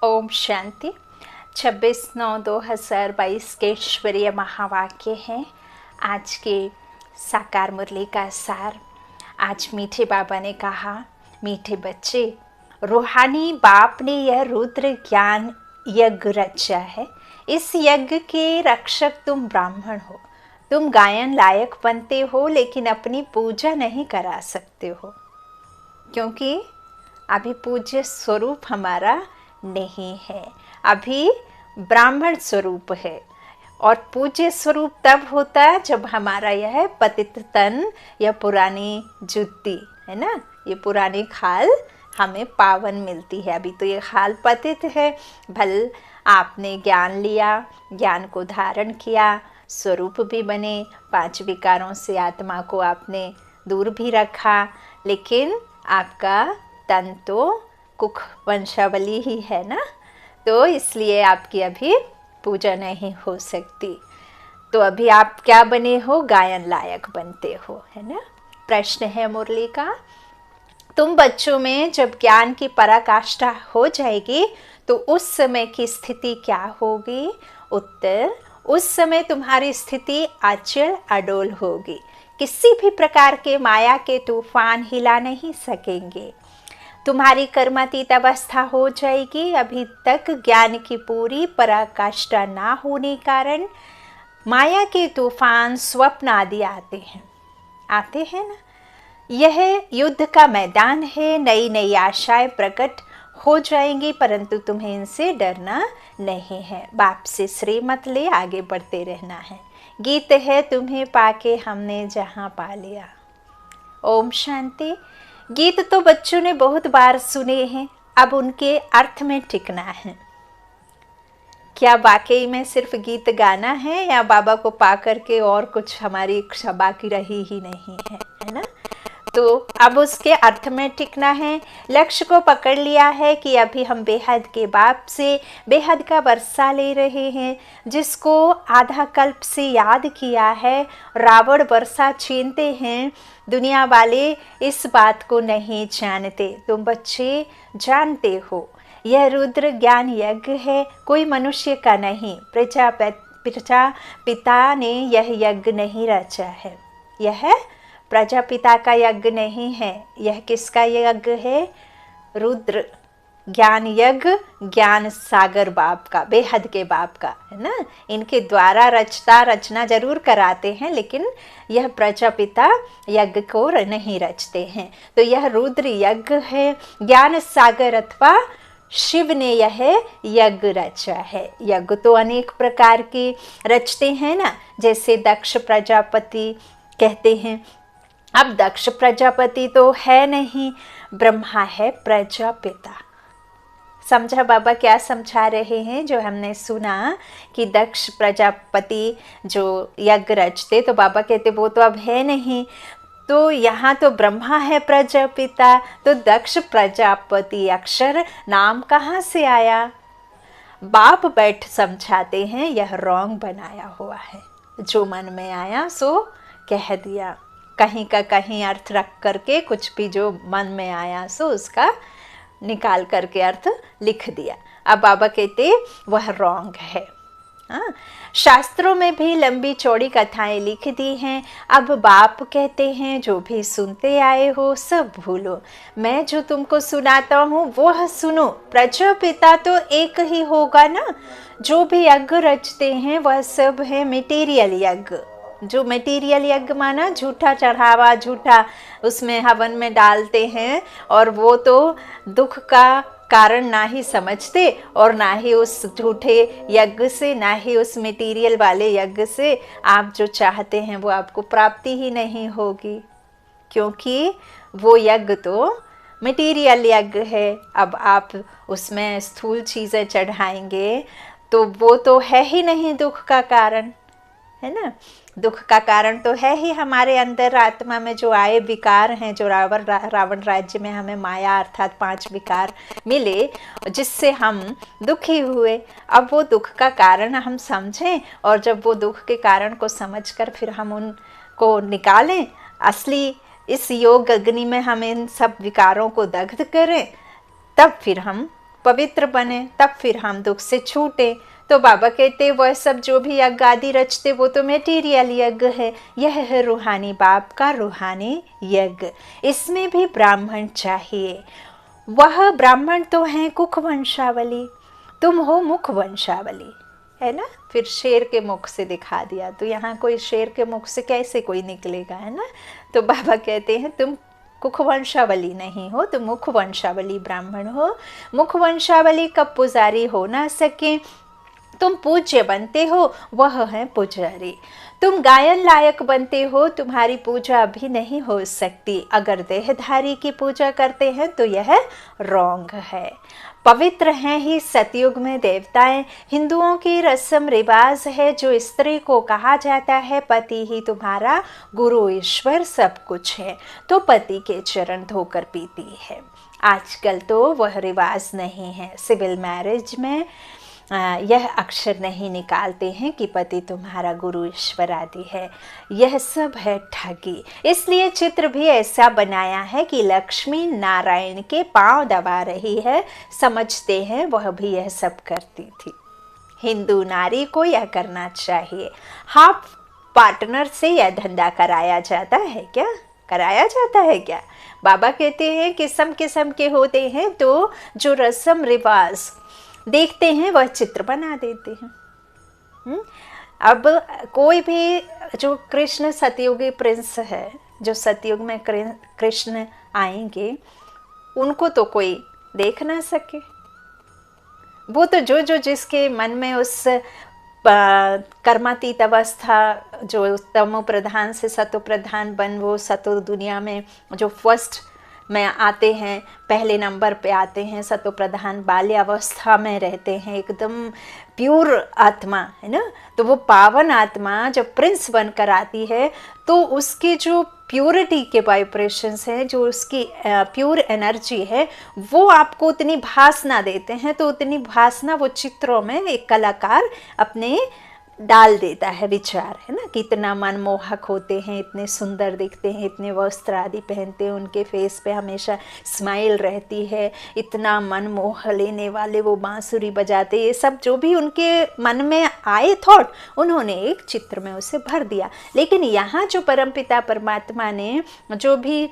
ओम शांति। 26/9/2022 के ईश्वरीय महावाक्य हैं आज के साकार मुरली का सार। आज मीठे बाबा ने कहा, मीठे बच्चे, रूहानी बाप ने यह रुद्र ज्ञान यज्ञ रचा है। इस यज्ञ के रक्षक तुम ब्राह्मण हो। तुम गायन लायक बनते हो, लेकिन अपनी पूजा नहीं करा सकते हो, क्योंकि अभी पूज्य स्वरूप हमारा नहीं है। अभी ब्राह्मण स्वरूप है, और पूज्य स्वरूप तब होता है जब हमारा यह पतित तन या पुरानी जुत्ती है ना, ये पुरानी खाल हमें पावन मिलती है। अभी तो ये खाल पतित है। भल आपने ज्ञान लिया, ज्ञान को धारण किया, स्वरूप भी बने, 5 विकारों से आत्मा को आपने दूर भी रखा, लेकिन आपका तन तो कुख वंशावली ही है ना, तो इसलिए आपकी अभी पूजा नहीं हो सकती। तो अभी आप क्या बने हो? गायन लायक बनते हो, है ना। प्रश्न है मुरली का, तुम बच्चों में जब ज्ञान की पराकाष्ठा हो जाएगी तो उस समय की स्थिति क्या होगी? उत्तर, उस समय तुम्हारी स्थिति अचल अडोल होगी। किसी भी प्रकार के माया के तूफान हिला नहीं सकेंगे। तुम्हारी कर्मातीत अवस्था हो जाएगी। अभी तक ज्ञान की पूरी पराकाष्ठा ना होने कारण माया के तूफान, स्वप्न आदि आते हैं ना। यह युद्ध का मैदान है। नई नई आशाएं प्रकट हो जाएंगी, परंतु तुम्हें इनसे डरना नहीं है। बाप से श्रेय मत ले, आगे बढ़ते रहना है। गीत है, तुम्हें पाके हमने जहां पा लिया। ओम शांति। गीत तो बच्चों ने बहुत बार सुने हैं, अब उनके अर्थ में टिकना है। क्या वाकई में सिर्फ गीत गाना है, या बाबा को पा करके और कुछ हमारी इच्छा बाकी रही ही नहीं है ना। तो अब उसके अर्थ में टिकना है। लक्ष्य को पकड़ लिया है कि अभी हम बेहद के बाप से बेहद का वर्षा ले रहे हैं, जिसको आधा कल्प से याद किया है। रावण वर्षा छीनते हैं, दुनिया वाले इस बात को नहीं जानते। तुम बच्चे जानते हो, यह रुद्र ज्ञान यज्ञ है, कोई मनुष्य का नहीं। प्रजापिता ने यह यज्ञ नहीं रचा है। यह प्रजापिता का यज्ञ नहीं है। यह किसका यज्ञ है? रुद्र ज्ञान यज्ञ, ज्ञान सागर बाप का, बेहद के बाप का, है ना। इनके द्वारा रचना जरूर कराते हैं, लेकिन यह प्रजापिता यज्ञ को नहीं रचते हैं। तो यह रुद्र यज्ञ है। ज्ञान सागर अथवा शिव ने यह यज्ञ रचा है। यज्ञ तो अनेक प्रकार के रचते हैं ना, जैसे दक्ष प्रजापति कहते हैं। अब दक्ष प्रजापति तो है नहीं, ब्रह्मा है प्रजापिता। समझा बाबा क्या समझा रहे हैं? जो हमने सुना कि दक्ष प्रजापति जो यज्ञ रचते, तो बाबा कहते वो तो अब है नहीं। तो यहाँ तो ब्रह्मा है प्रजापिता, तो दक्ष प्रजापति अक्षर नाम कहाँ से आया? बाप बैठ समझाते हैं, यह रॉन्ग बनाया हुआ है। जो मन में आया सो कह दिया, कहीं का कहीं अर्थ रख करके कुछ भी जो मन में आया सो उसका निकाल करके अर्थ लिख दिया। अब बाबा कहते वह रॉन्ग है। हाँ, शास्त्रों में भी लंबी चौड़ी कथाएं लिख दी हैं। अब बाप कहते हैं जो भी सुनते आए हो सब भूलो, मैं जो तुमको सुनाता हूँ वह सुनो। प्रजापिता तो एक ही होगा ना। जो भी यज्ञ रचते हैं वह सब है मटेरियल यज्ञ। जो मटेरियल यज्ञ माना झूठा चढ़ावा, झूठा उसमें हवन में डालते हैं, और वो तो दुख का कारण ना ही समझते, और ना ही उस झूठे यज्ञ से, ना ही उस मटेरियल वाले यज्ञ से आप जो चाहते हैं वो आपको प्राप्ति ही नहीं होगी, क्योंकि वो यज्ञ तो मटेरियल यज्ञ है। अब आप उसमें स्थूल चीज़ें चढ़ाएंगे तो वो तो है ही नहीं दुख का कारण, है ना। दुख का कारण तो है ही हमारे अंदर आत्मा में जो आए विकार हैं, जो रावण राज्य में हमें माया अर्थात 5 विकार मिले, जिससे हम दुखी हुए। अब वो दुख का कारण हम समझें, और जब वो दुख के कारण को समझकर फिर हम उनको निकालें, असली इस योग अग्नि में हम इन सब विकारों को दग्ध करें, तब फिर हम पवित्र बने, तब फिर हम दुख से छूटे। तो बाबा कहते वह सब जो भी यज्ञ आदि रचते वो तो मेटीरियल यज्ञ है, यह है रूहानी बाप का रूहानी यज्ञ। इसमें भी ब्राह्मण चाहिए। वह ब्राह्मण तो हैं कुख वंशावली, तुम हो मुख वंशावली, है ना। फिर शेर के मुख से दिखा दिया, तो यहाँ कोई शेर के मुख से कैसे कोई निकलेगा, है ना। तो बाबा कहते हैं तुम कुख वंशावली नहीं हो, तुम मुख वंशावली ब्राह्मण हो। मुख वंशावली कब पुजारी हो ना सके, तुम पूज्य बनते हो, वह है पुजारी। तुम गायन लायक बनते हो, तुम्हारी पूजा अभी नहीं हो सकती। अगर देहधारी की पूजा करते हैं तो यह रॉन्ग है। पवित्र हैं ही सतयुग में देवताएं। हिंदुओं की रस्म रिवाज है जो स्त्री को कहा जाता है पति ही तुम्हारा गुरु ईश्वर सब कुछ है, तो पति के चरण धोकर पीती है। आजकल तो वह रिवाज नहीं है। सिविल मैरिज में यह अक्षर नहीं निकालते हैं कि पति तुम्हारा गुरु ईश्वर आदि है। यह सब है ठगी। इसलिए चित्र भी ऐसा बनाया है कि लक्ष्मी नारायण के पांव दबा रही है, समझते हैं वह भी यह सब करती थी। हिंदू नारी को यह करना चाहिए। हाफ पार्टनर से यह धंधा कराया जाता है क्या? कराया जाता है क्या? बाबा कहते हैं किस्म किस्म के होते हैं, तो जो रस्म रिवाज देखते हैं वह चित्र बना देते हैं। अब कोई भी जो कृष्ण सतयुगी प्रिंस है, जो सतयुग में कृष्ण आएंगे, उनको तो कोई देख ना सके। वो तो जो जिसके मन में उस कर्मातीत अवस्था, जो तमो प्रधान से सतो प्रधान बन, वो सतो दुनिया में जो फर्स्ट में आते हैं, पहले नंबर पे आते हैं, सतो प्रधान बाल्यावस्था में रहते हैं, एकदम प्योर आत्मा, है ना। तो वो पावन आत्मा जब प्रिंस बनकर आती है तो उसकी जो प्योरिटी के वाइब्रेशंस हैं, जो उसकी प्योर एनर्जी है, वो आपको उतनी भासना देते हैं। तो उतनी भासना वो चित्रों में एक कलाकार अपने डाल देता है विचार, है ना। कितना मनमोहक होते हैं, इतने सुंदर दिखते हैं, इतने वस्त्र आदि पहनते हैं, उनके फेस पे हमेशा स्माइल रहती है, इतना मन मोह लेने वाले वो बांसुरी बजाते। ये सब जो भी उनके मन में आए थॉट, उन्होंने एक चित्र में उसे भर दिया। लेकिन यहाँ जो परमपिता परमात्मा ने जो भी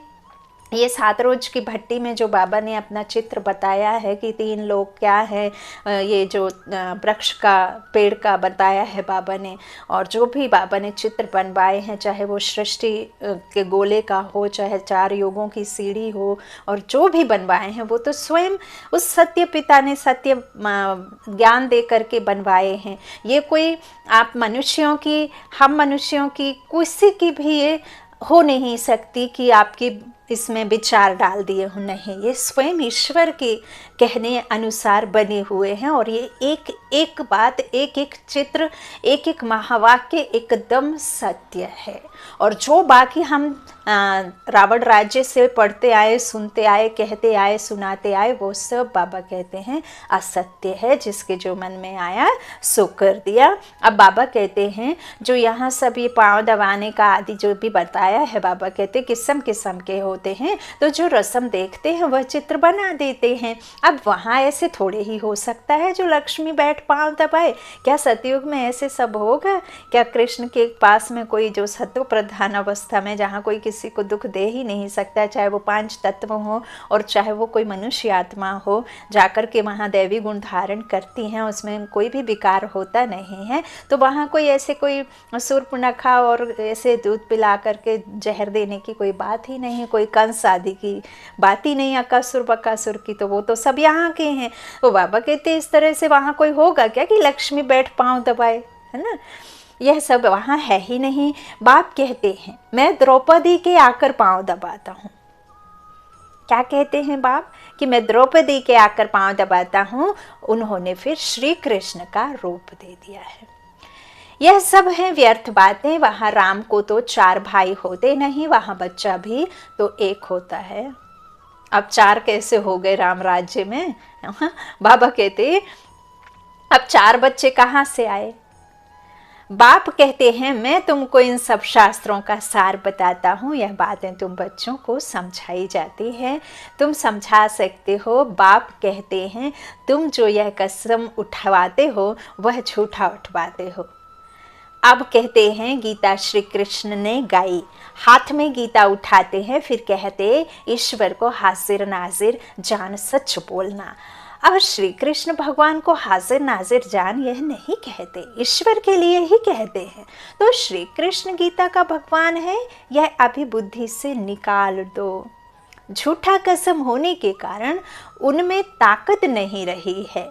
ये 7 रोज की भट्टी में जो बाबा ने अपना चित्र बताया है कि 3 लोग क्या है, ये जो वृक्ष का पेड़ का बताया है बाबा ने, और जो भी बाबा ने चित्र बनवाए हैं, चाहे वो सृष्टि के गोले का हो, चाहे 4 योगों की सीढ़ी हो, और जो भी बनवाए हैं वो तो स्वयं उस सत्य पिता ने सत्य ज्ञान दे करके बनवाए हैं। ये कोई आप मनुष्यों की, हम मनुष्यों की किसी की भी ये हो नहीं सकती कि आपकी इसमें विचार डाल दिए हो, नहीं। ये स्वयं ईश्वर के कहने अनुसार बने हुए हैं। और ये एक एक बात, एक एक चित्र, एक एक महावाक्य एकदम सत्य है। और जो बाकी हम रावण राज्य से पढ़ते आए, सुनते आए, कहते आए, सुनाते आए, वो सब बाबा कहते हैं असत्य है। जिसके जो मन में आया सो कर दिया। अब बाबा कहते हैं जो यहाँ सब ये पाँव दबाने का आदि जो भी बताया है, बाबा कहते किस्म किस्म के होते हैं। तो जो रस्म देखते हैं वह चित्र बना देते हैं। अब वहाँ ऐसे थोड़े ही हो सकता है जो लक्ष्मी बैठ पाँव दबाए। क्या सतयुग में ऐसे सब होगा? क्या कृष्ण के पास में कोई जो सतो प्रधान अवस्था में, जहाँ कोई किसी को दुख दे ही नहीं सकता, चाहे वो 5 तत्व हो और चाहे वो कोई मनुष्य आत्मा हो, जाकर के वहाँ दैवी गुण धारण करती हैं, उसमें कोई भी विकार होता नहीं है। तो वहाँ कोई ऐसे कोई शूर्पणखा और ऐसे दूध पिला करके जहर देने की कोई बात ही नहीं, कोई कंस आदि की बात ही नहीं, अकासुर बकासुर की, तो वो तो सब यहाँ के हैं। वो बाबा कहते इस तरह से वहाँ कोई होगा क्या कि लक्ष्मी बैठ पाँव दबाए, है ना। यह सब वहाँ है ही नहीं। बाप कहते हैं मैं द्रौपदी के आकर पाँव दबाता हूँ। क्या कहते हैं बाप? कि मैं द्रौपदी के आकर पाँव दबाता हूँ। उन्होंने फिर श्री कृष्ण का रूप दे दिया है। यह सब है व्यर्थ बातें। वहाँ राम को तो 4 भाई होते नहीं, वहाँ बच्चा भी तो एक होता है। अब 4 कैसे हो गए राम राज्य में? बाबा कहते अब 4 बच्चे कहाँ से आए? बाप कहते हैं मैं तुमको इन सब शास्त्रों का सार बताता हूँ, यह बातें तुम बच्चों को समझाई जाती है, तुम समझा सकते हो। बाप कहते हैं तुम जो यह कसम उठवाते हो वह झूठा उठवाते हो। अब कहते हैं गीता श्री कृष्ण ने गाई, हाथ में गीता उठाते हैं, फिर कहते ईश्वर को हाजिर नाजिर जान सच बोलना। अब श्री कृष्ण भगवान को हाजिर नाजिर जान यह नहीं कहते, ईश्वर के लिए ही कहते हैं। तो श्री कृष्ण गीता का भगवान है, यह अभी बुद्धि से निकाल दो। झूठा कसम होने के कारण उनमें ताकत नहीं रही है।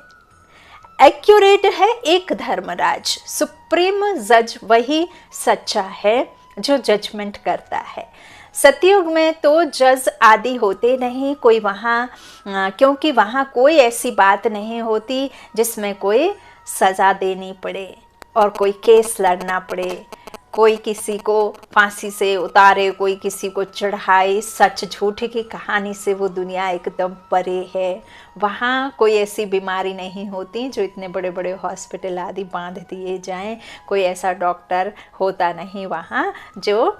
एक्यूरेट है एक धर्मराज, सुप्रीम जज वही सच्चा है जो जजमेंट करता है। सतयुग में तो जज आदि होते नहीं कोई वहाँ, क्योंकि वहाँ कोई ऐसी बात नहीं होती जिसमें कोई सज़ा देनी पड़े और कोई केस लड़ना पड़े, कोई किसी को फांसी से उतारे, कोई किसी को चढ़ाए। सच झूठ की कहानी से वो दुनिया एकदम परे है। वहाँ कोई ऐसी बीमारी नहीं होती जो इतने बड़े बड़े हॉस्पिटल आदि बांध दिए जाएं। कोई ऐसा डॉक्टर होता नहीं वहाँ जो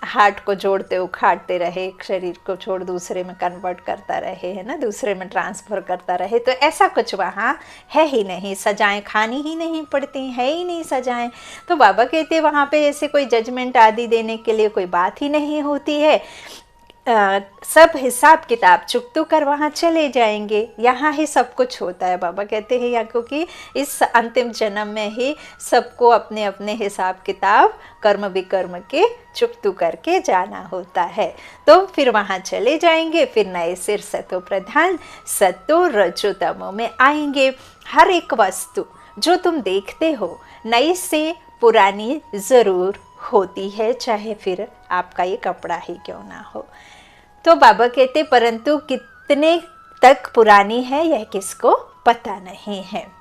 हार्ट को जोड़ते उखाड़ते रहे, एक शरीर को छोड़ दूसरे में कन्वर्ट करता रहे, है ना, दूसरे में ट्रांसफ़र करता रहे। तो ऐसा कुछ वहाँ है ही नहीं, सजाएं खानी ही नहीं पड़ती, है ही नहीं सजाएं। तो बाबा कहते वहाँ पे ऐसे कोई जजमेंट आदि देने के लिए कोई बात ही नहीं होती है। सब हिसाब किताब चुकतू कर वहाँ चले जाएंगे, यहाँ ही सब कुछ होता है। बाबा कहते हैं यहाँ, क्योंकि इस अंतिम जन्म में ही सबको अपने अपने हिसाब किताब कर्म विकर्म के चुकतू करके जाना होता है। तो फिर वहाँ चले जाएंगे, फिर नए सिर सतो प्रधान सतो रजो तमो में आएंगे। हर एक वस्तु जो तुम देखते हो नई से पुरानी ज़रूर होती है, चाहे फिर आपका ये कपड़ा ही क्यों ना हो। तो बाबा कहते परंतु कितने तक पुरानी है यह किसको पता नहीं है।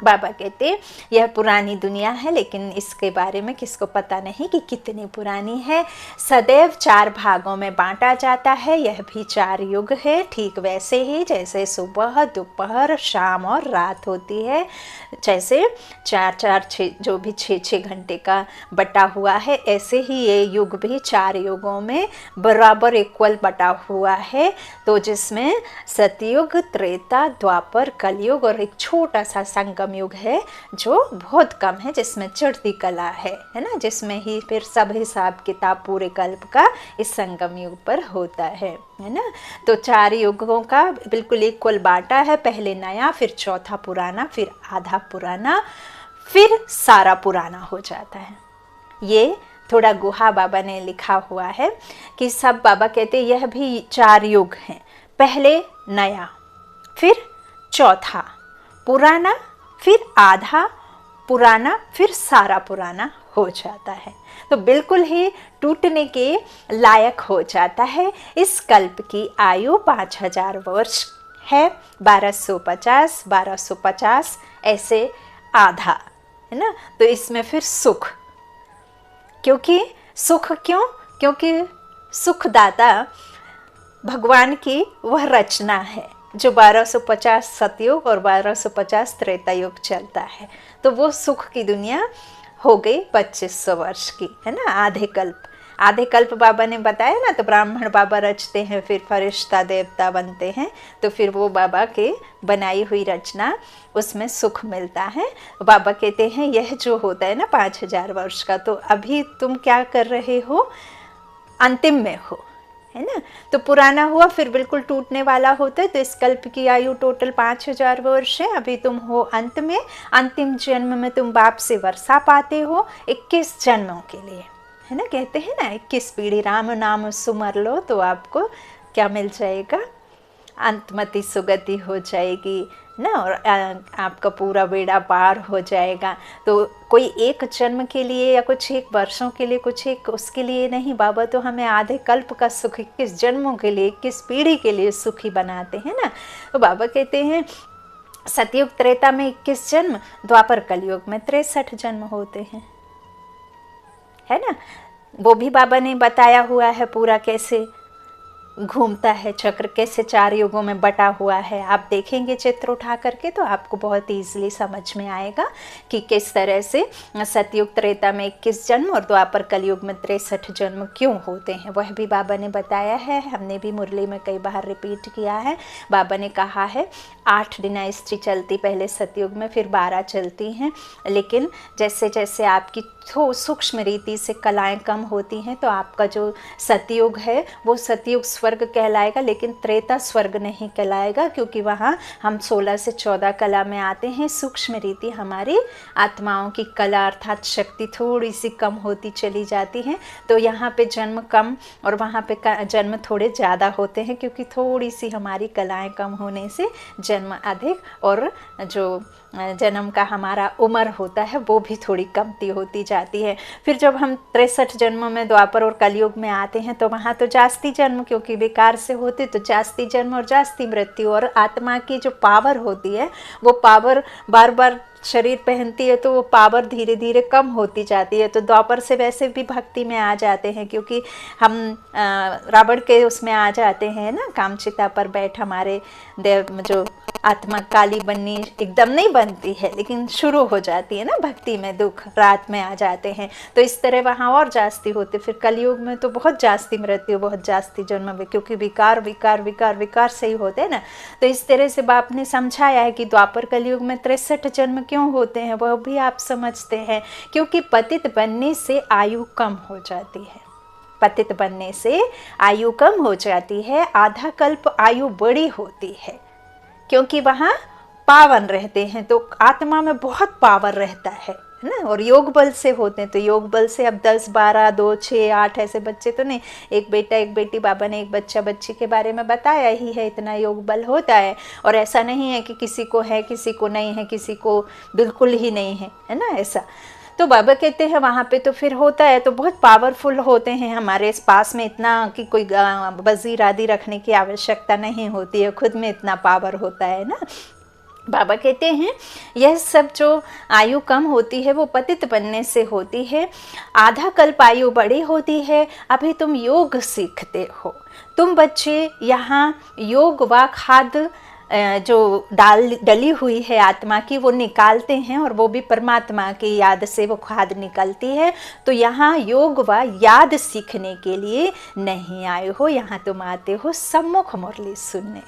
बाबा कहते यह पुरानी दुनिया है, लेकिन इसके बारे में किसको पता नहीं कि कितनी पुरानी है। सदैव 4 भागों में बांटा जाता है, यह भी 4 युग है। ठीक वैसे ही जैसे सुबह दोपहर शाम और रात होती है, जैसे 4-4 जो भी 6-6 घंटे का बटा हुआ है, ऐसे ही ये युग भी 4 युगों में बराबर इक्वल बटा हुआ है। तो जिसमें सतयुग, त्रेता, द्वापर, कलयुग और एक छोटा सा संगम युग है जो बहुत कम है, जिसमें चढ़ती कला है ना, जिसमें ही फिर सब हिसाब किताब पूरे कल्प का इस संगम युग पर होता है ना। तो 4 युगों का बिल्कुल इक्वल बांटा है, पहले नया, फिर चौथा पुराना, फिर आधा पुराना, फिर सारा पुराना हो जाता है। ये थोड़ा गुहा बाबा ने लिखा हुआ है कि सब बाबा कहते यह भी 4 युग हैं, पहले नया, फिर चौथा पुराना, फिर आधा पुराना, फिर सारा पुराना हो जाता है। तो बिल्कुल ही टूटने के लायक हो जाता है। इस कल्प की आयु 5000 वर्ष है, 1250 ऐसे आधा है ना। तो इसमें फिर सुख, क्योंकि सुख क्योंकि सुखदाता भगवान की वह रचना है जो 1250 सतयुग और 1250 त्रेता युग चलता है। तो वो सुख की दुनिया हो गई 2500 वर्ष की, है ना, आधे कल्प बाबा ने बताया ना। तो ब्राह्मण बाबा रचते हैं, फिर फरिश्ता देवता बनते हैं, तो फिर वो बाबा के बनाई हुई रचना, उसमें सुख मिलता है। बाबा कहते हैं यह जो होता है ना 5000 वर्ष का, तो अभी तुम क्या कर रहे हो, अंतिम में हो, है ना। तो पुराना हुआ फिर बिल्कुल टूटने वाला होता है। तो इस कल्प की आयु टोटल 5000 वर्ष है। अभी तुम हो अंत में, अंतिम जन्म में तुम बाप से वर्षा पाते हो 21 जन्मों के लिए, है ना। कहते हैं ना 21 पीढ़ी राम नाम सुमर लो तो आपको क्या मिल जाएगा, अंतमति सुगति हो जाएगी ना, और आपका पूरा बेड़ा पार हो जाएगा। तो कोई एक जन्म के लिए या कुछ एक वर्षों के लिए, कुछ एक उसके लिए नहीं, बाबा तो हमें आधे कल्प का सुख 21 जन्मों के लिए, 21 पीढ़ी के लिए सुखी बनाते हैं ना। तो बाबा कहते हैं सतयुग त्रेता में 21 जन्म, द्वापर कलयुग में 63 जन्म होते हैं, है ना। वो भी बाबा ने बताया हुआ है पूरा कैसे। घूमता है चक्र, कैसे 4 युगों में बटा हुआ है। आप देखेंगे चित्र उठा करके तो आपको बहुत ईजिली समझ में आएगा कि किस तरह से सतयुग त्रेता में 21 जन्म और द्वापर कलयुग में 63 जन्म क्यों होते हैं, वह भी बाबा ने बताया है। हमने भी मुरली में कई बार रिपीट किया है। बाबा ने कहा है 8 डिनाइस्टी चलती पहले सतयुग में, फिर 12 चलती हैं, लेकिन जैसे जैसे आपकी सूक्ष्म रीति से कलाएं कम होती हैं तो आपका जो सतयुग है वो सतयुग स्वर्ग कहलाएगा, लेकिन त्रेता स्वर्ग नहीं कहलाएगा, क्योंकि वहाँ हम 16 से 14 कला में आते हैं। सूक्ष्म रीति हमारी आत्माओं की कला अर्थात शक्ति थोड़ी सी कम होती चली जाती है, तो यहाँ पे जन्म कम और वहाँ पे जन्म थोड़े ज़्यादा होते हैं, क्योंकि थोड़ी सी हमारी कलाएं कम होने से जन्म अधिक, और जो जन्म का हमारा उम्र होता है वो भी थोड़ी कमती होती जाती है। फिर जब हम 63 जन्मों में द्वापर और कलयुग में आते हैं तो वहाँ तो जास्ती जन्म, क्योंकि विकार से होते तो जास्ती जन्म और जास्ती मृत्यु, और आत्मा की जो पावर होती है वो पावर बार बार शरीर पहनती है तो वो पावर धीरे धीरे कम होती जाती है। तो द्वापर से वैसे भी भक्ति में आ जाते हैं, क्योंकि हम रावण के उसमें आ जाते हैं ना, कामचिता पर बैठ हमारे देव जो आत्मा काली बननी एकदम नहीं बनती है, लेकिन शुरू हो जाती है ना भक्ति में, दुख रात में आ जाते हैं, तो इस तरह वहाँ और जास्ती होते। फिर कलयुग में तो बहुत जास्ती मृत्यु, बहुत जास्ती जन्म, क्योंकि विकार विकार विकार विकार से ही होते हैं ना। तो इस तरह से बाप ने समझाया है कि द्वापर कलयुग में 63 जन्म क्यों होते हैं, वह भी आप समझते हैं, क्योंकि पतित बनने से आयु कम हो जाती है। पतित बनने से आयु कम हो जाती है, आधा कल्प आयु बड़ी होती है, क्योंकि वहाँ पावन रहते हैं, तो आत्मा में बहुत पावर रहता है ना, और योग बल से होते हैं। तो योग बल से अब 10, 12, 2, 6, 8 ऐसे बच्चे तो नहीं, एक बेटा एक बेटी, बाबा ने एक बच्चा बच्ची के बारे में बताया ही है, इतना योग बल होता है। और ऐसा नहीं है कि किसी को है किसी को नहीं है, किसी को बिल्कुल ही नहीं है, है ना ऐसा। तो बाबा कहते हैं वहाँ पे तो फिर होता है, तो बहुत पावरफुल होते हैं हमारे इस पास में, इतना कि कोई वजीर आदि रखने की आवश्यकता नहीं होती है, खुद में इतना पावर होता है ना। बाबा कहते हैं यह सब जो आयु कम होती है वो पतित बनने से होती है, आधा कल्प आयु बड़ी होती है। अभी तुम योग सीखते हो, तुम बच्चे यहाँ योग व खाद जो डली हुई है आत्मा की वो निकालते हैं, और वो भी परमात्मा की याद से वो खाद निकलती है। तो यहाँ योग व याद सीखने के लिए नहीं आए हो, यहाँ तुम आते हो सम्मुख मुरली सुनने।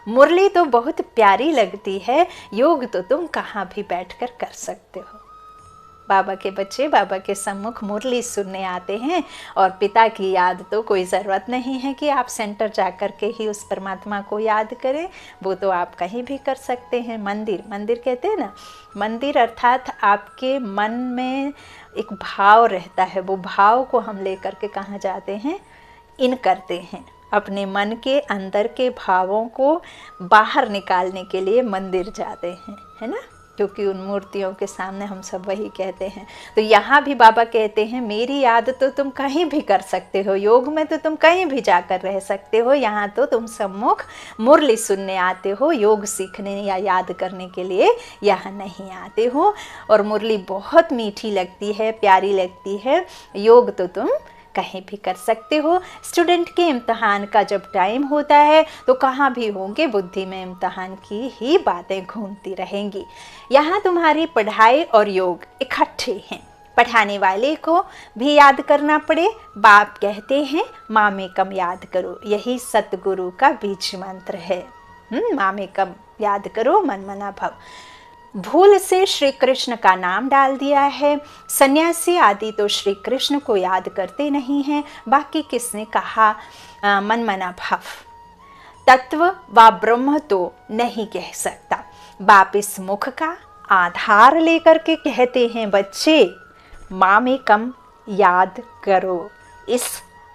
मुरली तो बहुत प्यारी लगती है, योग तो तुम कहाँ भी बैठकर कर सकते हो। बाबा के बच्चे बाबा के सम्मुख मुरली सुनने आते हैं, और पिता की याद तो कोई ज़रूरत नहीं है कि आप सेंटर जाकर के ही उस परमात्मा को याद करें, वो तो आप कहीं भी कर सकते हैं। मंदिर, मंदिर कहते हैं ना, मंदिर अर्थात आपके मन में एक भाव रहता है, वो भाव को हम लेकर के कहाँ जाते हैं, इन करते हैं। अपने मन के अंदर के भावों को बाहर निकालने के लिए मंदिर जाते हैं, है ना, क्योंकि उन मूर्तियों के सामने हम सब वही कहते हैं। तो यहाँ भी बाबा कहते हैं मेरी याद तो तुम कहीं भी कर सकते हो, योग में तो तुम कहीं भी जाकर रह सकते हो, यहाँ तो तुम सम्मुख मुरली सुनने आते हो, योग सीखने या याद करने के लिए यहाँ नहीं आते हो। और मुरली बहुत मीठी लगती है, प्यारी लगती है, योग तो तुम कहीं भी कर सकते हो। स्टूडेंट के इम्तहान का जब टाइम होता है तो कहाँ भी होंगे, बुद्धि में इम्तहान की ही बातें घूमती रहेंगी। यहाँ तुम्हारी पढ़ाई और योग इकट्ठे हैं, पढ़ाने वाले को भी याद करना पड़े। बाप कहते हैं माँ में कम याद करो, यही सतगुरु का बीज मंत्र है। माँ में कम याद करो, मन मना भव। भूल से श्री कृष्ण का नाम डाल दिया है, सन्यासी आदि तो श्री कृष्ण को याद करते नहीं हैं, बाकी किसने कहा मन मना भव। तत्व व ब्रह्म तो नहीं कह सकता, बाप इस मुख का आधार लेकर के कहते हैं बच्चे माँ में कम याद करो, इस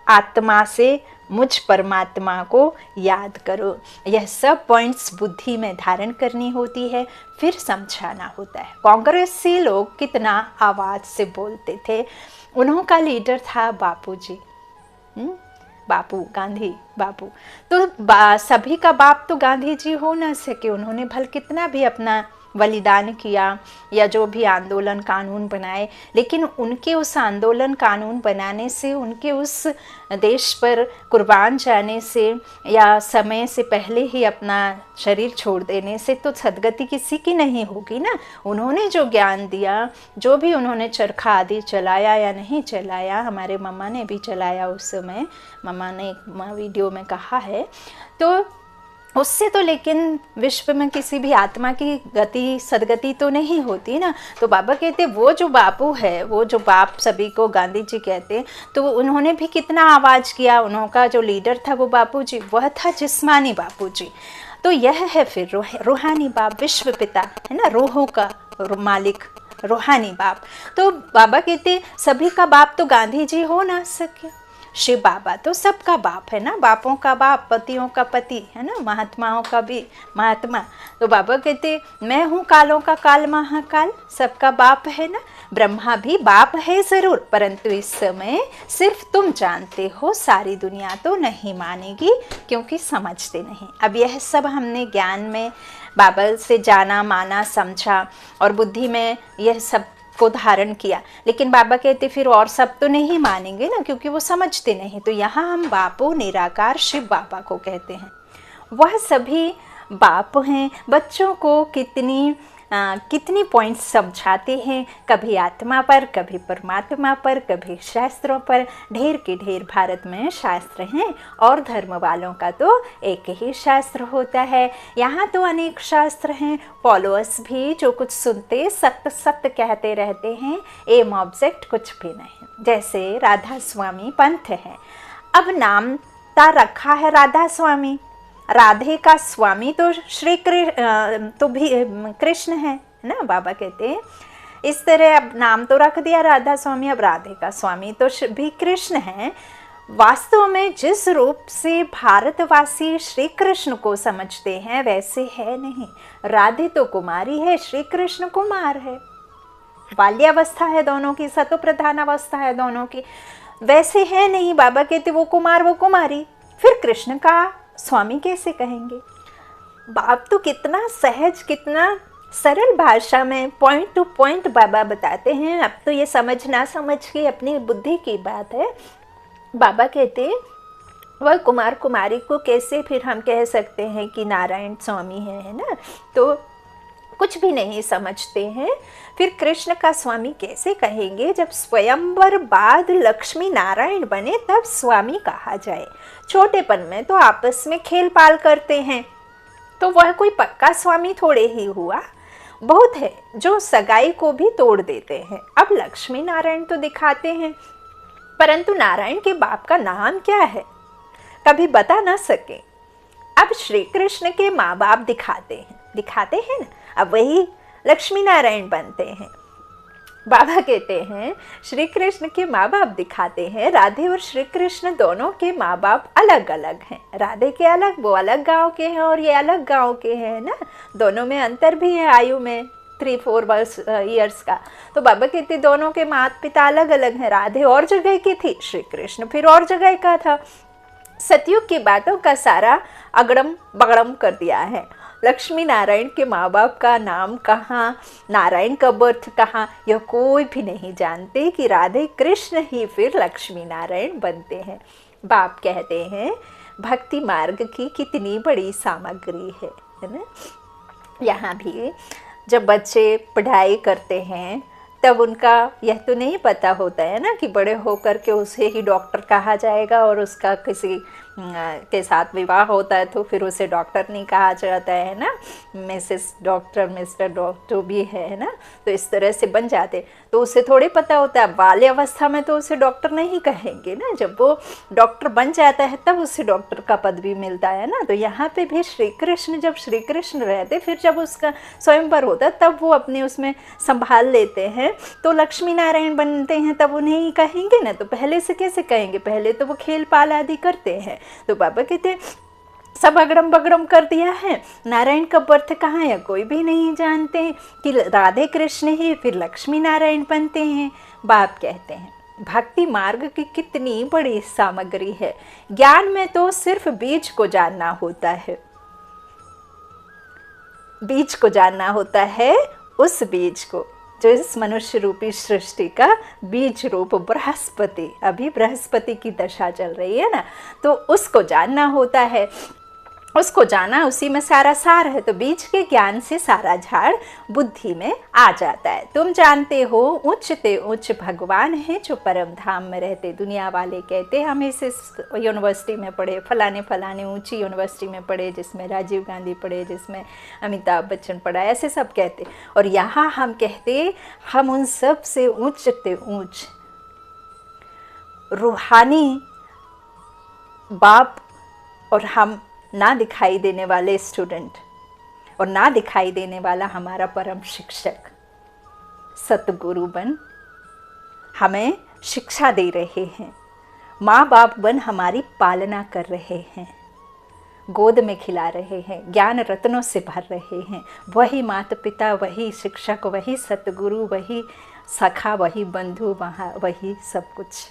आत्मा से मुझ परमात्मा को याद करो। यह सब पॉइंट्स बुद्धि में धारण करनी होती है, फिर समझाना होता है। कांग्रेसी लोग कितना आवाज़ से बोलते थे, उन्हों का लीडर था बापू जी, बापू गांधी बापू। तो सभी का बाप तो गांधी जी हो ना सके, उन्होंने भल कितना भी अपना बलिदान किया या जो भी आंदोलन कानून बनाए, लेकिन उनके उस आंदोलन कानून बनाने से, उनके उस देश पर कुर्बान जाने से या समय से पहले ही अपना शरीर छोड़ देने से तो सदगति किसी की नहीं होगी ना। उन्होंने जो ज्ञान दिया, जो भी उन्होंने चरखा आदि चलाया या नहीं चलाया, हमारे मम्मा ने भी चलाया उस समय, मम्मा ने एक वीडियो में कहा है, तो उससे तो लेकिन विश्व में किसी भी आत्मा की गति सदगति तो नहीं होती ना। तो बाबा कहते वो जो बापू है, वो जो बाप सभी को गांधी जी कहते, तो उन्होंने भी कितना आवाज़ किया। उनका जो लीडर था वो बापू जी, वह था जिस्मानी बापू जी। तो यह है फिर रूहानी बाप, विश्व पिता है ना, रूहों का मालिक, रूहानी बाप। तो बाबा कहते सभी का बाप तो गांधी जी हो ना सके, शिव बाबा तो सबका बाप है ना, बापों का बाप, पतियों का पति है ना, महात्माओं का भी महात्मा। तो बाबा कहते मैं हूँ कालों का काल महाकाल, सबका बाप है ना। ब्रह्मा भी बाप है ज़रूर, परंतु इस समय सिर्फ तुम जानते हो, सारी दुनिया तो नहीं मानेगी क्योंकि समझते नहीं। अब यह सब हमने ज्ञान में बाबा से जाना, माना, समझा और बुद्धि में यह सब को धारण किया, लेकिन बाबा कहते फिर और सब तो नहीं मानेंगे ना, क्योंकि वो समझते नहीं। तो यहाँ हम बापू निराकार शिव बाबा को कहते हैं। वह सभी बाप हैं, बच्चों को कितनी पॉइंट्स समझाते हैं, कभी आत्मा पर, कभी परमात्मा पर, कभी शास्त्रों पर। ढेर के ढेर भारत में शास्त्र हैं और धर्म वालों का तो एक ही शास्त्र होता है। यहाँ तो अनेक शास्त्र हैं। फॉलोअर्स भी जो कुछ सुनते सत्य सत्य कहते रहते हैं, एम ऑब्जेक्ट कुछ भी नहीं। जैसे राधा स्वामी पंथ है, अब नाम ता रखा है राधा स्वामी, राधे का स्वामी तो श्री तो भी कृष्ण है ना। बाबा कहते हैं इस तरह अब नाम तो रख दिया राधा स्वामी, अब राधे का स्वामी तो भी कृष्ण है। वास्तव में जिस रूप से भारतवासी श्री कृष्ण को समझते हैं वैसे है नहीं। राधे तो कुमारी है, श्री कृष्ण कुमार है, बाल्यावस्था है दोनों की, सतो प्रधान अवस्था है दोनों की, वैसे है नहीं। बाबा कहते वो कुमार वो कुमारी, फिर कृष्ण का स्वामी कैसे कहेंगे। बाप तो कितना सहज, कितना सरल भाषा में पॉइंट टू पॉइंट बाबा बताते हैं। अब तो ये समझ ना समझ के अपनी बुद्धि की बात है। बाबा कहते वह कुमार कुमारी को कैसे फिर हम कह सकते हैं कि नारायण स्वामी है ना। तो कुछ भी नहीं समझते हैं, फिर कृष्ण का स्वामी कैसे कहेंगे। जब स्वयंवर बाद लक्ष्मी नारायण बने तब स्वामी कहा जाए। छोटेपन में तो आपस में खेल पाल करते हैं, तो वह कोई पक्का स्वामी थोड़े ही हुआ। बहुत है जो सगाई को भी तोड़ देते हैं। अब लक्ष्मी नारायण तो दिखाते हैं, परंतु नारायण के बाप का नाम क्या है कभी बता ना सके। अब श्री कृष्ण के माँ बाप दिखाते हैं ना, अब वही लक्ष्मी नारायण बनते हैं। बाबा कहते हैं श्री कृष्ण के माँ बाप दिखाते हैं। राधे और श्री कृष्ण दोनों के माँ बाप अलग अलग हैं। राधे के अलग, वो अलग गांव के हैं और ये अलग गांव के हैं ना। दोनों में अंतर भी है आयु में 3-4 ईयर्स का। तो बाबा कहते दोनों के माता पिता अलग अलग हैं। राधे और जगह की थी, श्री कृष्ण फिर और जगह का था। सतयुग की बातों का सारा अगड़म बगड़म कर दिया है। लक्ष्मी नारायण के माँ बाप का नाम कहाँ, नारायण का बर्थ कहाँ, यह कोई भी नहीं जानते कि राधे कृष्ण ही फिर लक्ष्मी नारायण बनते हैं। बाप कहते हैं भक्ति मार्ग की कितनी बड़ी सामग्री है ना। यहाँ भी जब बच्चे पढ़ाई करते हैं तब उनका यह तो नहीं पता होता है ना कि बड़े होकर के उसे ही डॉक्टर कहा जाएगा, और उसका किसी के साथ विवाह होता है तो फिर उसे डॉक्टर नहीं कहा जाता है ना, मिसेस डॉक्टर, मिस्टर डॉक्टर जो भी है ना। तो इस तरह से बन जाते, तो उसे थोड़ी पता होता है। बाल्यावस्था में तो उसे डॉक्टर नहीं कहेंगे ना, जब वो डॉक्टर बन जाता है तब उसे डॉक्टर का पद भी मिलता है ना। तो यहाँ पे भी श्री कृष्ण जब श्री कृष्ण रहते, फिर जब उसका स्वयंवर होता तब वो अपने उसमें संभाल लेते हैं तो लक्ष्मी नारायण बनते हैं, तब उन्हें ही कहेंगे ना। तो पहले से कैसे कहेंगे, पहले तो वो खेल पाल आदि करते हैं। तो बाबा कहते सब अगड़म बगड़म कर दिया है। नारायण का बर्थ कहाँ है कोई भी नहीं जानते कि राधे कृष्ण ही फिर लक्ष्मी नारायण बनते हैं। बाप कहते हैं भक्ति मार्ग की कितनी बड़ी सामग्री है। ज्ञान में तो सिर्फ बीज को जानना होता है, बीज को जानना होता है, उस बीज को जो इस मनुष्य रूपी सृष्टि का बीज रूप बृहस्पति, अभी बृहस्पति की दशा चल रही है ना, तो उसको जानना होता है। उसको जाना, उसी में सारा सार है। तो बीज के ज्ञान से सारा झाड़ बुद्धि में आ जाता है। तुम जानते हो उच्च ते उच्च भगवान है जो परम धाम में रहते। दुनिया वाले कहते हम इस यूनिवर्सिटी में पढ़े, फलाने फलाने ऊंची यूनिवर्सिटी में पढ़े, जिसमें राजीव गांधी पढ़े, जिसमें अमिताभ बच्चन पढ़ा, ऐसे सब कहते। और यहाँ हम कहते हम उन सब से उच्च ते उच्च रूहानी बाप और हम ना दिखाई देने वाले स्टूडेंट और ना दिखाई देने वाला हमारा परम शिक्षक सतगुरु बन हमें शिक्षा दे रहे हैं, माँ बाप बन हमारी पालना कर रहे हैं, गोद में खिला रहे हैं, ज्ञान रत्नों से भर रहे हैं। वही माता पिता, वही शिक्षक, वही सतगुरु, वही सखा, वही बंधु, वही सब कुछ।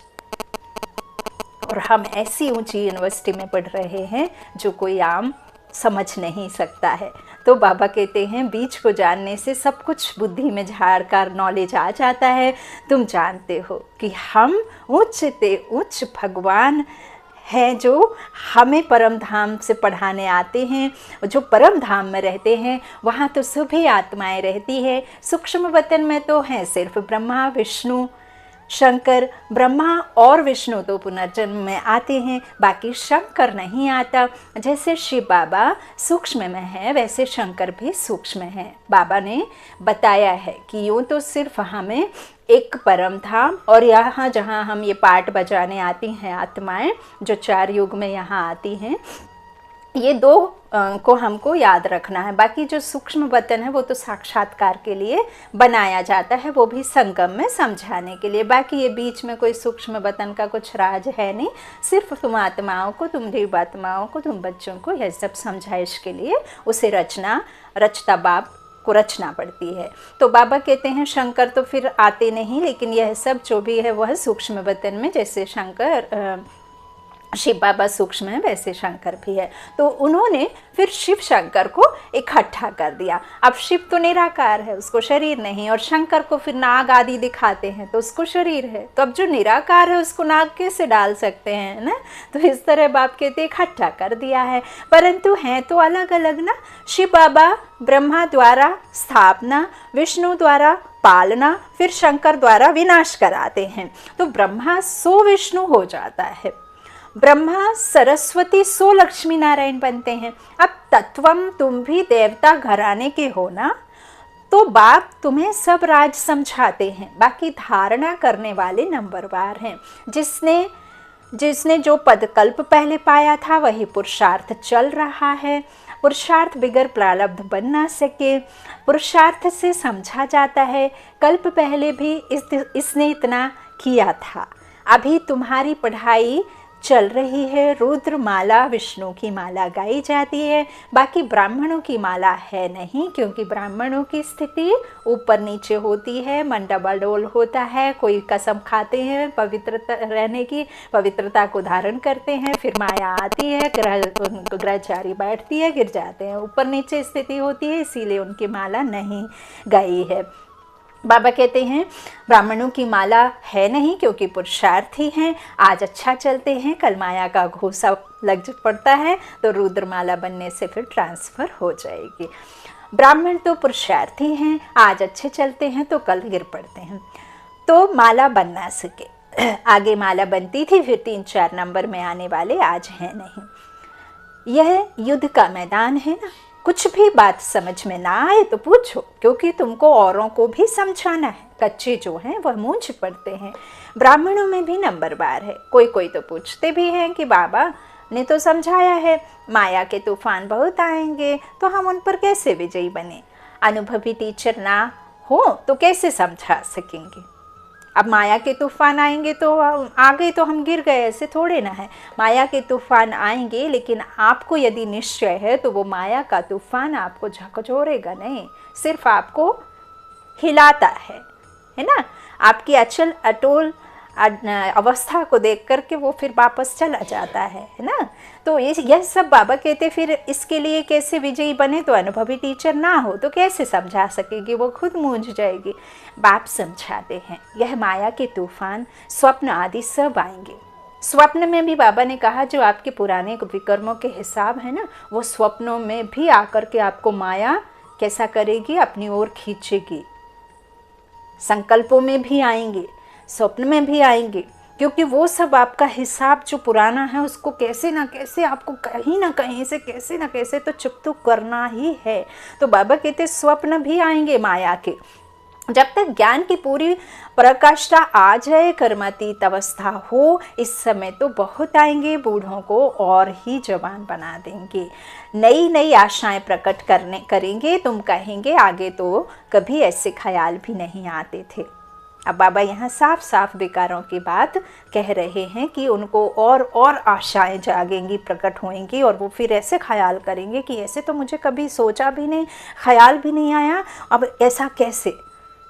और हम ऐसी ऊंची यूनिवर्सिटी में पढ़ रहे हैं जो कोई आम समझ नहीं सकता है। तो बाबा कहते हैं बीज को जानने से सब कुछ बुद्धि में झाड़ कर नॉलेज आ जाता है। तुम जानते हो कि हम उच्च ते उच्च भगवान हैं जो हमें परम धाम से पढ़ाने आते हैं। जो परम धाम में रहते हैं वहाँ तो सभी आत्माएं रहती है। सूक्ष्म वतन में तो हैं सिर्फ ब्रह्मा विष्णु शंकर। ब्रह्मा और विष्णु तो पुनर्जन्म में आते हैं, बाकी शंकर नहीं आता। जैसे शिव बाबा सूक्ष्म में है वैसे शंकर भी सूक्ष्म है। बाबा ने बताया है कि यूँ तो सिर्फ हमें एक परम धाम और यहाँ जहाँ हम ये पाठ बजाने आती हैं आत्माएं जो 4 युग में यहाँ आती हैं, ये 2 को हमको याद रखना है। बाकी जो सूक्ष्म वतन है वो तो साक्षात्कार के लिए बनाया जाता है, वो भी संगम में समझाने के लिए। बाकी ये बीच में कोई सूक्ष्म वतन का कुछ राज है नहीं, सिर्फ तुम आत्माओं को, तुम जीवात्माओं को, तुम बच्चों को यह सब समझाइश के लिए उसे रचता बाप को रचना पड़ती है। तो बाबा कहते हैं शंकर तो फिर आते नहीं, लेकिन यह सब जो भी है वह सूक्ष्म वतन में, जैसे शंकर शिव बाबा सूक्ष्म है वैसे शंकर भी है। तो उन्होंने फिर शिव शंकर को इकट्ठा कर दिया। अब शिव तो निराकार है, उसको शरीर नहीं, और शंकर को फिर नाग आदि दिखाते हैं तो उसको शरीर है। तो अब जो निराकार है उसको नाग कैसे डाल सकते हैं ना। तो इस तरह बाप कहते इकट्ठा कर दिया है, परंतु हैं तो अलग अलग ना। शिव बाबा ब्रह्मा द्वारा स्थापना, विष्णु द्वारा पालना, फिर शंकर द्वारा विनाश कराते हैं। तो ब्रह्मा सो विष्णु हो जाता है, ब्रह्मा सरस्वती सो लक्ष्मी नारायण बनते हैं। अब तत्वम तुम भी देवता घराने के हो ना, तो बाप तुम्हें सब राज समझाते हैं। बाकी धारणा करने वाले नंबरवार हैं। जिसने जो पदकल्प पहले पाया था वही पुरुषार्थ चल रहा है। पुरुषार्थ बिगर प्रारब्ध बन ना सके, पुरुषार्थ से समझा जाता है। कल्प पहले भी इसने इतना किया था। अभी तुम्हारी पढ़ाई चल रही है, रुद्र माला विष्णु की माला गाई जाती है, बाकी ब्राह्मणों की माला है नहीं, क्योंकि ब्राह्मणों की स्थिति ऊपर नीचे होती है, मन डबाडोल होता है। कोई कसम खाते हैं पवित्रता रहने की, पवित्रता को धारण करते हैं, फिर माया आती है, ग्रहचारी बैठती है, गिर जाते हैं, ऊपर नीचे स्थिति होती है, इसीलिए उनकी माला नहीं गाई है। बाबा कहते हैं ब्राह्मणों की माला है नहीं क्योंकि पुरुषार्थी हैं। आज अच्छा चलते हैं, कल माया का घूसा लग पड़ता है तो रुद्रमाला बनने से फिर ट्रांसफ़र हो जाएगी। ब्राह्मण तो पुरुषार्थी हैं, आज अच्छे चलते हैं तो कल गिर पड़ते हैं, तो माला बन ना सके। आगे माला बनती थी, फिर 3-4 नंबर में आने वाले आज हैं नहीं। यह युद्ध का मैदान है ना। कुछ भी बात समझ में ना आए तो पूछो, क्योंकि तुमको औरों को भी समझाना है। कच्चे जो हैं वह मूंछ पड़ते हैं। ब्राह्मणों में भी नंबरवार है। कोई तो पूछते भी हैं कि बाबा ने तो समझाया है माया के तूफान बहुत आएंगे, तो हम उन पर कैसे विजयी बने। अनुभवी टीचर ना हो तो कैसे समझा सकेंगे। अब माया के तूफान आएंगे तो आ गए तो हम गिर गए, ऐसे थोड़े ना है। माया के तूफान आएंगे, लेकिन आपको यदि निश्चय है तो वो माया का तूफान आपको झकझोरेगा नहीं, सिर्फ आपको हिलाता है ना। आपकी अचल अटोल अवस्था को देख करके वो फिर वापस चला जाता है ना। तो यह सब बाबा कहते फिर इसके लिए कैसे विजयी बने, तो अनुभवी टीचर ना हो तो कैसे समझा सकेगी, वो खुद मूंझ जाएगी। बाप समझाते हैं यह माया के तूफान स्वप्न आदि सब आएंगे। स्वप्न में भी बाबा ने कहा जो आपके पुराने विकर्मों के हिसाब है ना, वो स्वप्नों में भी आकर के आपको माया कैसा करेगी, अपनी ओर खींचेगी। संकल्पों में भी आएंगे, स्वप्न में भी आएंगे, क्योंकि वो सब आपका हिसाब जो पुराना है उसको कैसे ना कैसे आपको कहीं ना कहीं से कैसे ना कैसे तो चुप तो करना ही है। तो बाबा कहते स्वप्न भी आएंगे माया के। जब तक ज्ञान की पूरी प्रकाष्ठा आ जाए, कर्मातीत अवस्था हो, इस समय तो बहुत आएंगे, बूढ़ों को और ही जवान बना देंगे, नई नई आशाएं प्रकट करेंगे। तुम कहेंगे आगे तो कभी ऐसे ख्याल भी नहीं आते थे। अब बाबा यहाँ साफ साफ विकारों की बात कह रहे हैं कि उनको और आशाएं जागेंगी, प्रकट होंगी, और वो फिर ऐसे ख्याल करेंगे कि ऐसे तो मुझे कभी सोचा भी नहीं, ख्याल भी नहीं आया, अब ऐसा कैसे।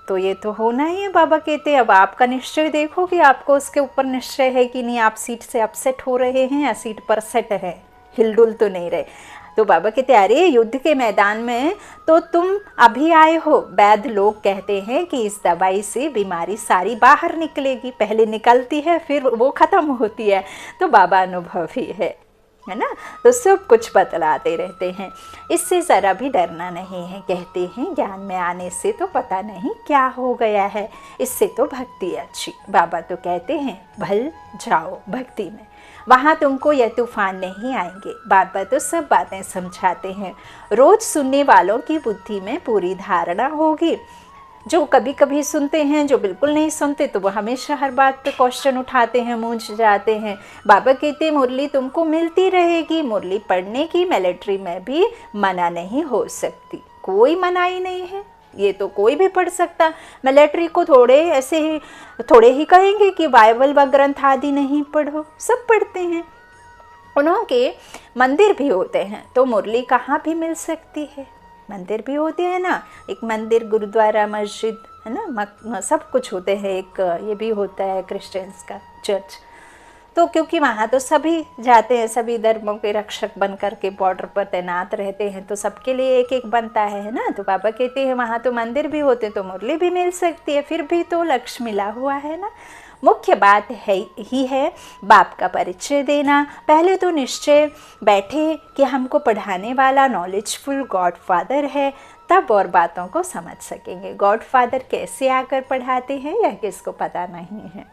तो ये तो होना ही है। बाबा कहते अब आपका निश्चय देखो कि आपको उसके ऊपर निश्चय है कि नहीं, आप सीट से अपसेट हो रहे हैं या सीट पर सेट है, हिलडुल तो नहीं रहे। तो बाबा कहते अरे युद्ध के मैदान में तो तुम अभी आए हो। वैद्य लोग कहते हैं कि इस दवाई से बीमारी सारी बाहर निकलेगी, पहले निकलती है फिर वो ख़त्म होती है। तो बाबा अनुभवी है ना, तो सब कुछ बतलाते रहते हैं। इससे ज़रा भी डरना नहीं है। कहते हैं ज्ञान में आने से तो पता नहीं क्या हो गया है, इससे तो भक्ति अच्छी। बाबा तो कहते हैं भल जाओ भक्ति में, वहाँ तुमको यह तूफान नहीं आएंगे। बाबा तो सब बातें समझाते हैं। रोज़ सुनने वालों की बुद्धि में पूरी धारणा होगी। जो कभी कभी सुनते हैं, जो बिल्कुल नहीं सुनते, तो वो हमेशा हर बात पे क्वेश्चन उठाते हैं, मूंझ जाते हैं। बाबा कहते मुरली तुमको मिलती रहेगी। मुरली पढ़ने की मिलिट्री में भी मना नहीं हो सकती, कोई मनाही नहीं है, ये तो कोई भी पढ़ सकता। मिलिट्री को थोड़े ही कहेंगे कि बाइबल व ग्रंथ आदि नहीं पढ़ो, सब पढ़ते हैं। उनके मंदिर भी होते हैं, तो मुरली कहाँ भी मिल सकती है। मंदिर भी होते हैं ना, एक मंदिर, गुरुद्वारा, मस्जिद है ना, सब कुछ होते हैं। एक ये भी होता है क्रिश्चियंस का चर्च। तो क्योंकि वहाँ तो सभी जाते हैं, सभी धर्मों के रक्षक बन कर के बॉर्डर पर तैनात रहते हैं, तो सबके लिए एक एक बनता है ना। तो बाबा कहते हैं वहाँ तो मंदिर भी होते, तो मुरली भी मिल सकती है, फिर भी तो लक्ष्य मिला हुआ है ना। मुख्य बात है बाप का परिचय देना। पहले तो निश्चय बैठे कि हमको पढ़ाने वाला नॉलेजफुल गॉड फादर है, तब और बातों को समझ सकेंगे। गॉड फादर कैसे आकर पढ़ाते हैं यह किसको पता नहीं है।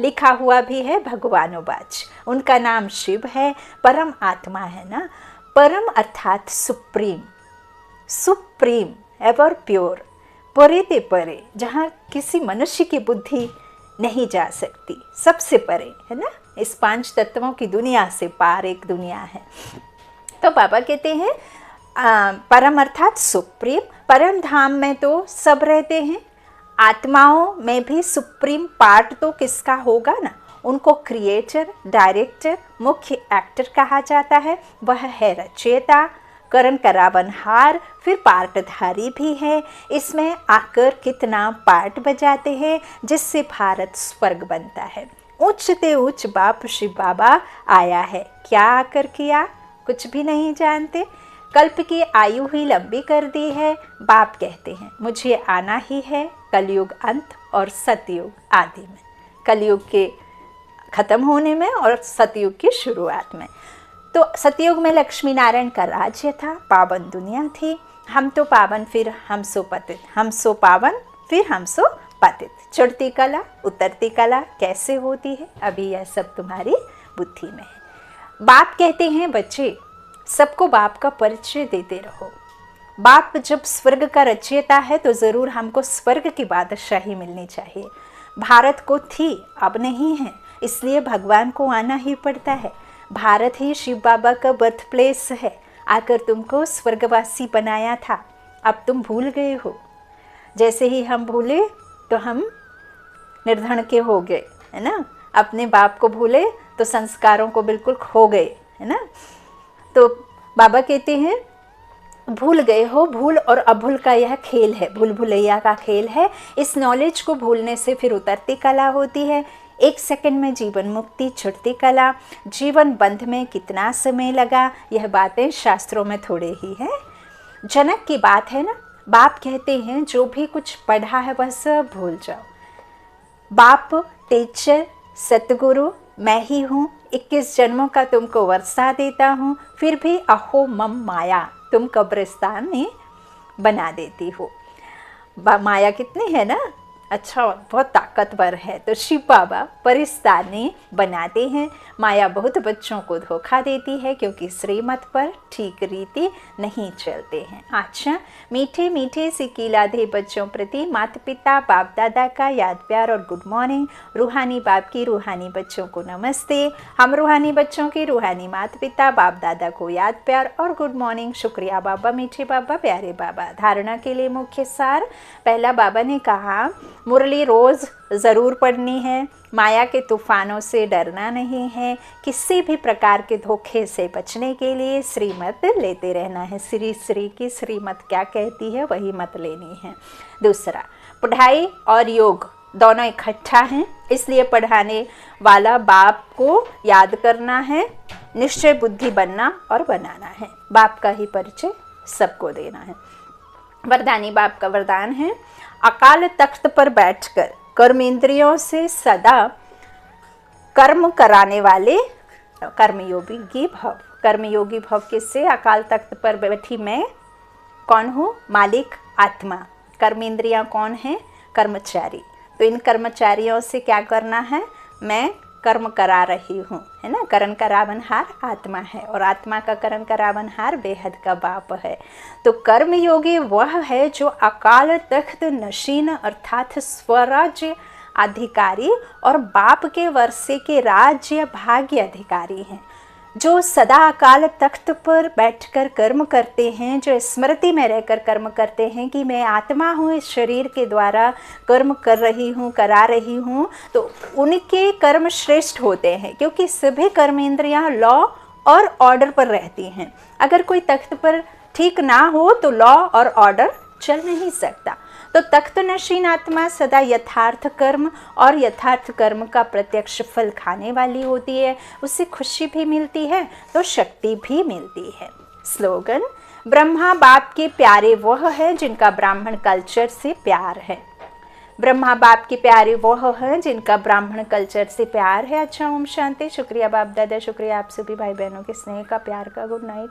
लिखा हुआ भी है भगवानोवाच, उनका नाम शिव है, परम आत्मा है ना। परम अर्थात सुप्रीम, सुप्रीम एवर प्योर, परे ते परे, जहाँ किसी मनुष्य की बुद्धि नहीं जा सकती, सबसे परे है ना। इस 5 तत्वों की दुनिया से पार एक दुनिया है। तो बाबा कहते हैं परम अर्थात सुप्रीम, परम धाम में तो सब रहते हैं। आत्माओं में भी सुप्रीम पार्ट तो किसका होगा ना, उनको क्रिएटर, डायरेक्टर, मुख्य एक्टर कहा जाता है। वह है रचयिता, करण करावनहार, फिर पार्टधारी भी है। इसमें आकर कितना पार्ट बजाते हैं जिससे भारत स्वर्ग बनता है। उच्च ते उच्च बाप शिव बाबा आया है, क्या आकर किया, कुछ भी नहीं जानते। कल्प की आयु ही लंबी कर दी है। बाप कहते हैं मुझे आना ही है कलयुग अंत और सतयुग आदि में, कलयुग के खत्म होने में और सतयुग की शुरुआत में। तो सतयुग में लक्ष्मी नारायण का राज्य था, पावन दुनिया थी। हम तो पावन फिर हम सो पतित, हम सो पावन फिर हम सो पतित। चढ़ती कला उतरती कला कैसे होती है, अभी यह सब तुम्हारी बुद्धि में है। बाप कहते हैं बच्चे सबको बाप का परिचय देते रहो। बाप जब स्वर्ग का रचयिता है तो ज़रूर हमको स्वर्ग की बादशाही मिलनी चाहिए। भारत को थी, अब नहीं है, इसलिए भगवान को आना ही पड़ता है। भारत ही शिव बाबा का बर्थ प्लेस है, आकर तुमको स्वर्गवासी बनाया था, अब तुम भूल गए हो। जैसे ही हम भूले तो हम निर्धन के हो गए, है ना। अपने बाप को भूले तो संस्कारों को बिल्कुल खो गए, है ना। तो बाबा कहते हैं भूल गए हो। भूल और अभूल का यह खेल है, भूल भुलैया का खेल है। इस नॉलेज को भूलने से फिर उतरती कला होती है। 1 सेकंड में जीवन मुक्ति छुटती कला, जीवन बंध में कितना समय लगा, यह बातें शास्त्रों में थोड़े ही है। जनक की बात है ना, बाप कहते हैं जो भी कुछ पढ़ा है वह सब भूल जाओ। बाप टीचर सतगुरु मैं ही हूँ, 21 जन्मों का तुमको वर्षा देता हूँ, फिर भी अहो मम माया, तुम कब्रिस्तान में बना देती हो। माया कितनी है ना, अच्छा बहुत ताकतवर है। तो शिव बाबा परिस्तानी बनाते हैं। माया बहुत बच्चों को धोखा देती है क्योंकि श्रीमत पर ठीक रीति नहीं चलते हैं। अच्छा, मीठे मीठे सिकीलाधे बच्चों प्रति माता पिता बाप दादा का याद प्यार और गुड मॉर्निंग। रूहानी बाप की रूहानी बच्चों को नमस्ते। हम रूहानी बच्चों के रूहानी माता पिता बाप दादा को याद प्यार और गुड मॉर्निंग। शुक्रिया बाबा, मीठे बाबा, प्यारे बाबा। धारणा के लिए मुख्य सार। पहला, बाबा ने कहा मुरली रोज़ ज़रूर पढ़नी है। माया के तूफानों से डरना नहीं है। किसी भी प्रकार के धोखे से बचने के लिए श्रीमत लेते रहना है। श्री की श्रीमत क्या कहती है वही मत लेनी है। दूसरा, पढ़ाई और योग दोनों इकट्ठा हैं, इसलिए पढ़ाने वाला बाप को याद करना है, निश्चय बुद्धि बनना और बनाना है। बाप का ही परिचय सबको देना है। वरदानी बाप का वरदान है, अकाल तख्त पर बैठकर कर्मेंद्रियों से सदा कर्म कराने वाले कर्मयोगी भव। कर्मयोगी भव किससे? अकाल तख्त पर बैठी मैं कौन हूँ? मालिक आत्मा। कर्मेंद्रियाँ कौन है? कर्मचारी। तो इन कर्मचारियों से क्या करना है? मैं कर्म करा रही हूँ, है ना। करण करावनहार आत्मा है और आत्मा का करण करावनहार बेहद का बाप है। तो कर्मयोगी वह है जो अकाल तख्त नशीन अर्थात स्वराज्य अधिकारी और बाप के वर्षे के राज्य भाग्य अधिकारी हैं, जो सदा अकाल तख्त पर बैठकर कर्म करते हैं, जो स्मृति में रहकर कर्म करते हैं कि मैं आत्मा हूँ, इस शरीर के द्वारा कर्म कर रही हूँ, करा रही हूँ। तो उनके कर्म श्रेष्ठ होते हैं क्योंकि सभी कर्मेंद्रियाँ लॉ और ऑर्डर पर रहती हैं। अगर कोई तख्त पर ठीक ना हो तो लॉ और ऑर्डर चल नहीं सकता। तो तख्त नशीन आत्मा सदा यथार्थ कर्म और यथार्थ कर्म का प्रत्यक्ष फल खाने वाली होती है। उससे खुशी भी मिलती है तो शक्ति भी मिलती है। स्लोगन, ब्रह्मा बाप के प्यारे वह है जिनका ब्राह्मण कल्चर से प्यार है। ब्रह्मा बाप के प्यारे वह है जिनका ब्राह्मण कल्चर से प्यार है। अच्छा, ओम शांति। शुक्रिया बाप दादा, शुक्रिया आप सभी भाई बहनों के स्नेह का, प्यार का। Good night.